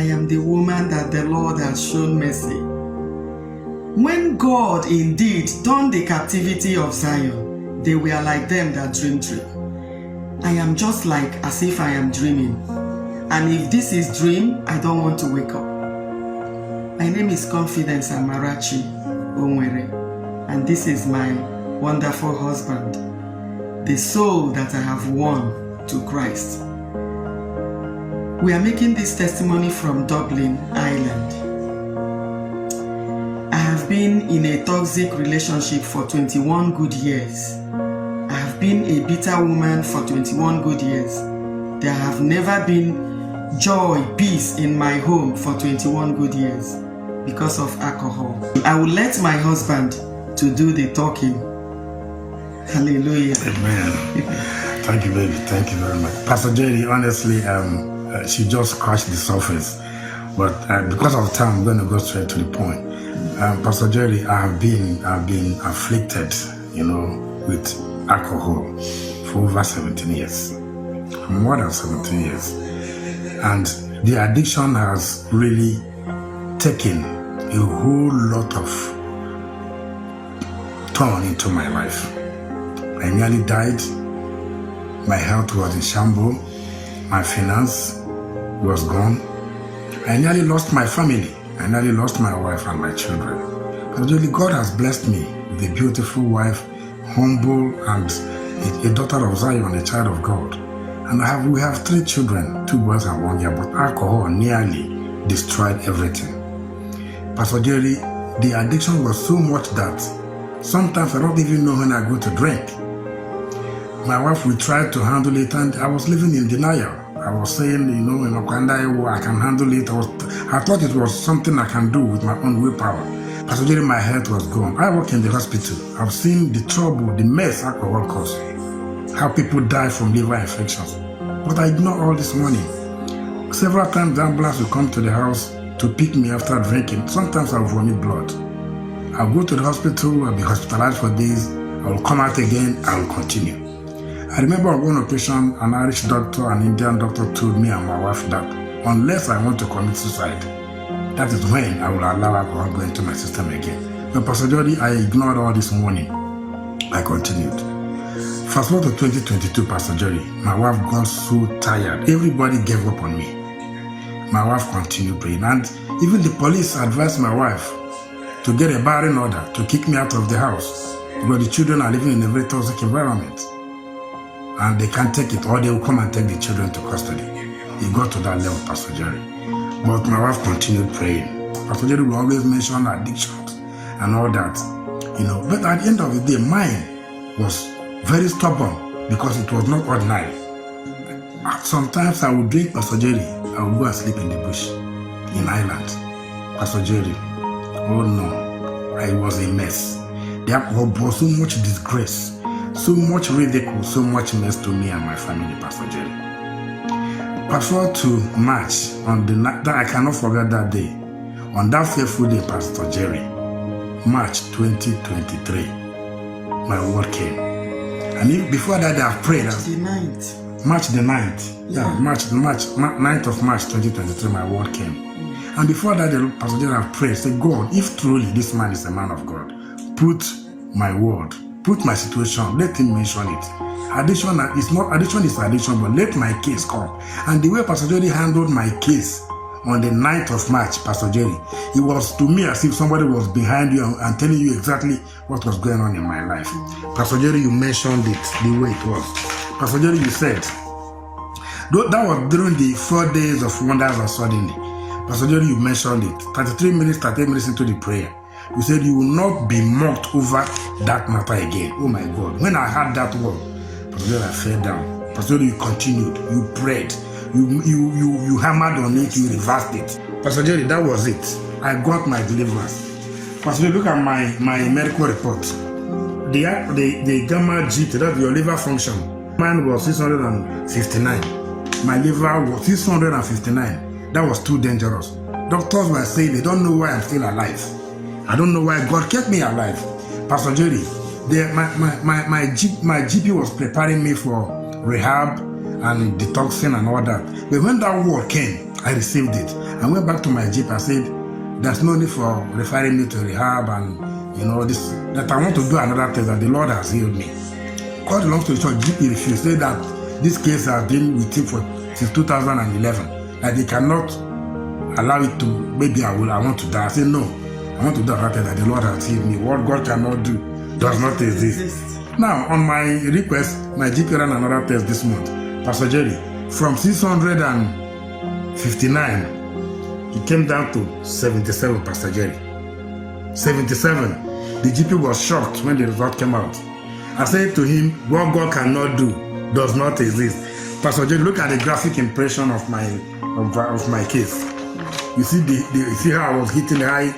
am the woman that the Lord has shown mercy. When God indeed turned the captivity of Zion, they were like them that dream. I am just like as if I am dreaming. And if this is dream, I don't want to wake up. My name is Confidence Amarachi Onwere, and this is my wonderful husband, the soul that I have won to Christ. We are making this testimony from Dublin, Ireland. I have been in a toxic relationship for 21 good years. I have been a bitter woman for 21 good years. There have never been joy, peace in my home for 21 good years because of alcohol. I will let my husband to do the talking. Hallelujah. Amen. Thank you, baby. Thank you very much. Pastor Jerry, honestly, she just scratched the surface. But because of time, I'm going to go straight to the point. Pastor Jerry, I've been afflicted, with alcohol for over 17 years. More than 17 years. And the addiction has really taken a whole lot of turn into my life. I nearly died. My health was in shambles. My finance was gone. I nearly lost my family. I nearly lost my wife and my children. But really, God has blessed me with a beautiful wife, humble, and a daughter of Zion, a child of God. And we have 3 children, 2 boys and 1 girl, but alcohol nearly destroyed everything. Pastor Jerry, the addiction was so much that sometimes I don't even know when I go to drink. My wife, we tried to handle it, and I was living in denial. I was saying, I can handle it. I thought it was something I can do with my own willpower. Pastor Jerry, my health was gone. I work in the hospital. I've seen the trouble, the mess alcohol causes. How people die from liver infections. But I ignore all this money. Several times the ambulance will come to the house to pick me after drinking. Sometimes I'll vomit blood. I'll go to the hospital, I'll be hospitalized for days, I will come out again, I will continue. I remember on one occasion, an Irish doctor, an Indian doctor told me and my wife that unless I want to commit suicide, that is when I will allow alcohol go into my system again. But Pastor Jody, I ignored all this warning. I continued. Fast forward to 2022, Pastor Jerry, my wife got so tired. Everybody gave up on me. My wife continued praying, and even the police advised my wife to get a barring order to kick me out of the house because the children are living in a very toxic environment and they can't take it, or they will come and take the children to custody. It got to that level, Pastor Jerry. But my wife continued praying. Pastor Jerry will always mention addictions and all that, But at the end of the day, mine was very stubborn because it was not ordinary. Sometimes I would drink, Pastor Jerry. I would go and sleep in the bush in Ireland. Pastor Jerry, oh no, I was a mess. There was so much disgrace, so much ridicule, so much mess to me and my family, Pastor Jerry. Fast forward to March, on the night that I cannot forget that day. On that fateful day, Pastor Jerry, March 2023, my word came. And before that, I prayed. March the 9th. Yeah, March 9th of March 2023, my word came. And before that, the Pastor Jerry prayed, said, God, if truly this man is a man of God, put my word, put my situation, let him mention it. Addiction is not addiction, is addiction, but let my case come. And the way Pastor Jerry handled my case on the 9th of March, Pastor Jerry, it was to me as if somebody was behind you and telling you exactly what was going on in my life. Pastor Jerry, you mentioned it the way it was. Pastor Jerry, you said, that was during the 4 days of wonders and suddenly. Pastor Jerry, you mentioned it. 38 minutes into the prayer. You said you will not be mocked over that matter again. Oh my God. When I heard that word, Pastor Jerry, I fell down. Pastor Jerry, you continued. You prayed. You hammered on it. You reversed it. Pastor Jerry, that was it. I got my deliverance. Pastor Jerry, look at my medical report. The gamma GT, that's your liver function. Mine was 659. My liver was 659. That was too dangerous. Doctors were saying they don't know why I'm still alive. I don't know why God kept me alive. Pastor Jerry, my GP was preparing me for rehab and detoxing and all that. But when that word came, I received it. I went back to my GP. I said, there's no need for referring me to rehab and this, that I want to do another test, that the Lord has healed me. Cut the long story short, GP refused. Said that this case has been with him since 2011. That they cannot allow it to, maybe I want to die. I said, no, I want to do another test, that the Lord has healed me. What God cannot do does not exist. Now, on my request, my GP ran another test this month. Pastor Jerry, from 659, it came down to 77, Pastor Jerry. 77. The GP was shocked when the result came out. I said to him, what God cannot do does not exist. Pastor Jerry, look at the graphic impression of my case. You see you see how I was hitting high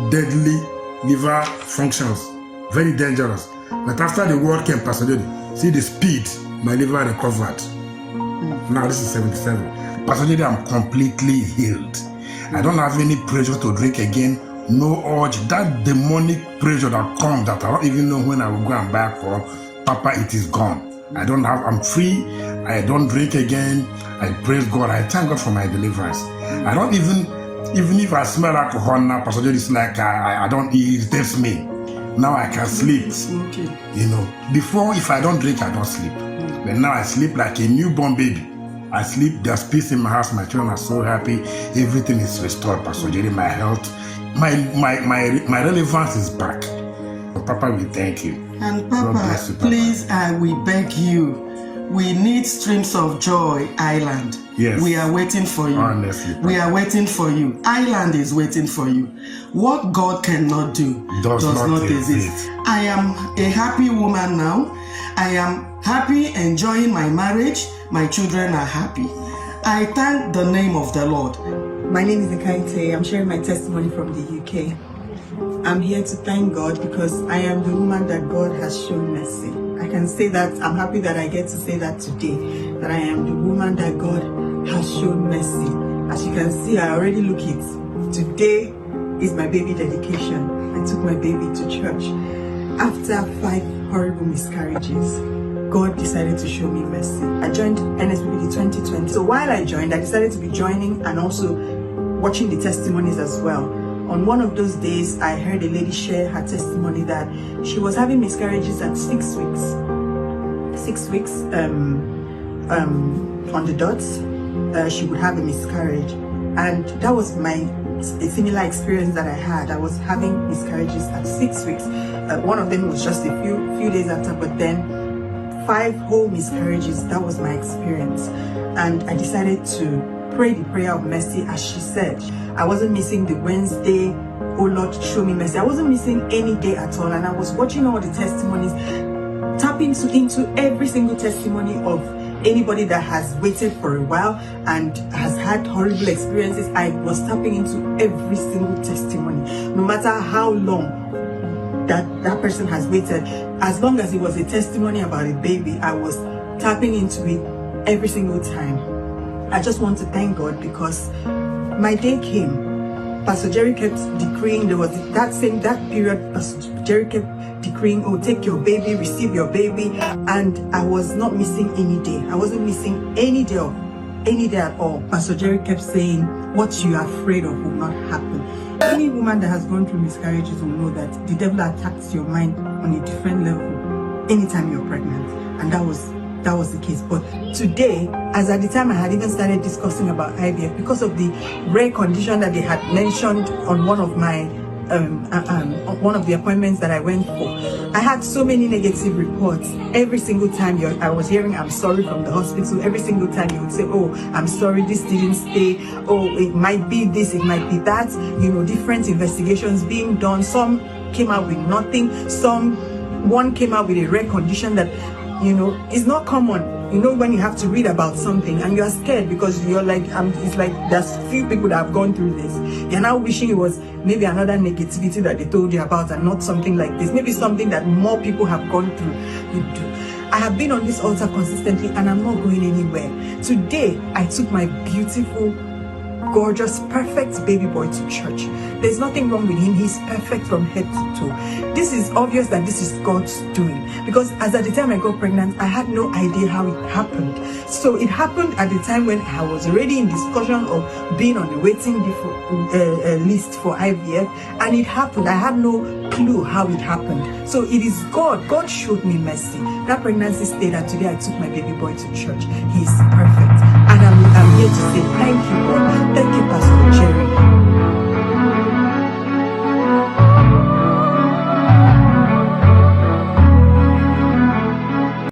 deadly liver functions. Very dangerous. But after the word came, Pastor Jerry, see the speed my liver recovered. Now this is 77. Pastor Jerry, I'm completely healed. I don't have any pressure to drink again. No urge. That demonic pressure that comes, that I don't even know when I will go and buy alcohol, Papa, it is gone. I'm free. I don't drink again. I praise God. I thank God for my deliverance. I don't even if I smell alcohol now, Pastor Jerry, it's like I don't, it irritates me. Now I can sleep. Before, if I don't drink, I don't sleep. But now I sleep like a newborn baby. I sleep, there's peace in my house, my children are so happy, everything is restored, Pastor Jerry, my health, my relevance is back. Papa, we thank you. And Papa, you, Papa, please, we beg you, we need Streams of Joy Island. Yes. We are waiting for you. Honestly, we are waiting for you. Island is waiting for you. What God cannot do does not exist. I am a happy woman now. I am happy enjoying my marriage. My children are happy. I thank the name of the Lord. My name is Nkaite. I'm sharing my testimony from the UK. I'm here to thank God because I am the woman that God has shown mercy. I can say that. I'm happy that I get to say that today, that I am the woman that God has shown mercy. As you can see, I already look it. Today is my baby dedication. I took my baby to church. After 5 horrible miscarriages, God decided to show me mercy. I joined NSPPD 2020. So while I joined, I decided to be joining and also watching the testimonies as well. On one of those days, I heard a lady share her testimony that she was having miscarriages at 6 weeks. 6 weeks on the dots, she would have a miscarriage. And that was a similar experience that I had. I was having miscarriages at 6 weeks. One of them was just a few days after, but then 5 whole miscarriages. That was my experience. And I decided to pray the prayer of mercy as she said. I wasn't missing the Wednesday, oh Lord, show me mercy. I wasn't missing any day at all. And I was watching all the testimonies, tapping into every single testimony of anybody that has waited for a while and has had horrible experiences. I was tapping into every single testimony, no matter how long that person has waited. As long as it was a testimony about a baby, I was tapping into it every single time. I just want to thank God because my day came. Pastor Jerry kept decreeing. There was that period, Pastor Jerry kept decreeing, oh, take your baby, receive your baby. And I was not missing any day. I wasn't missing any day at all. Pastor Jerry kept saying, what you are afraid of will not happen. Any woman that has gone through miscarriages will know that the devil attacks your mind on a different level anytime you're pregnant. And that was the case. But today, as at the time I had even started discussing about IVF, because of the rare condition that they had mentioned on one of my one of the appointments that I went for, I had so many negative reports. Every single time I was hearing I'm sorry from the hospital, every single time you would say, oh, I'm sorry, this didn't stay, oh, it might be this, it might be that, different investigations being done. Some came out with nothing, one came out with a rare condition that it's not common. When you have to read about something and you're scared because you're like, it's like there's few people that have gone through this. You're now wishing it was maybe another negativity that they told you about and not something like this. Maybe something that more people have gone through. I have been on this altar consistently and I'm not going anywhere. Today, I took my beautiful gorgeous, perfect baby boy to church. There's nothing wrong with him. He's perfect from head to toe. This is obvious that this is God's doing, because as at the time I got pregnant, I had no idea how it happened. So it happened at the time when I was already in discussion of being on the waiting list for IVF, and it happened. I had no clue how it happened. So it is God. God showed me mercy. That pregnancy stayed, and today I took my baby boy to church. He's perfect.